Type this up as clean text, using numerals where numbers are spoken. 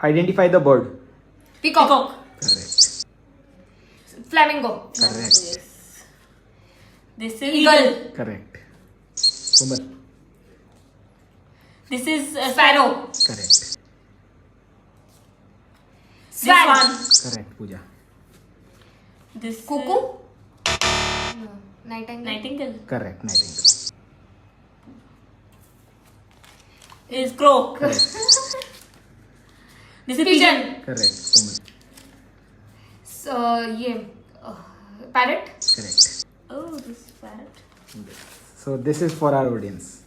Identify the bird. Peacock. Correct. Flamingo. Correct. Yes. This is Eagle. Correct. Komal. This is Sparrow. Correct. Swan. Correct, Pooja. This Cuckoo. No. Nightingale. Nightingale Correct, nightingale. is crow. Correct. This is Pigeon. Correct, Komal. So, parrot. Correct. Oh, this is parrot. So this is for our audience.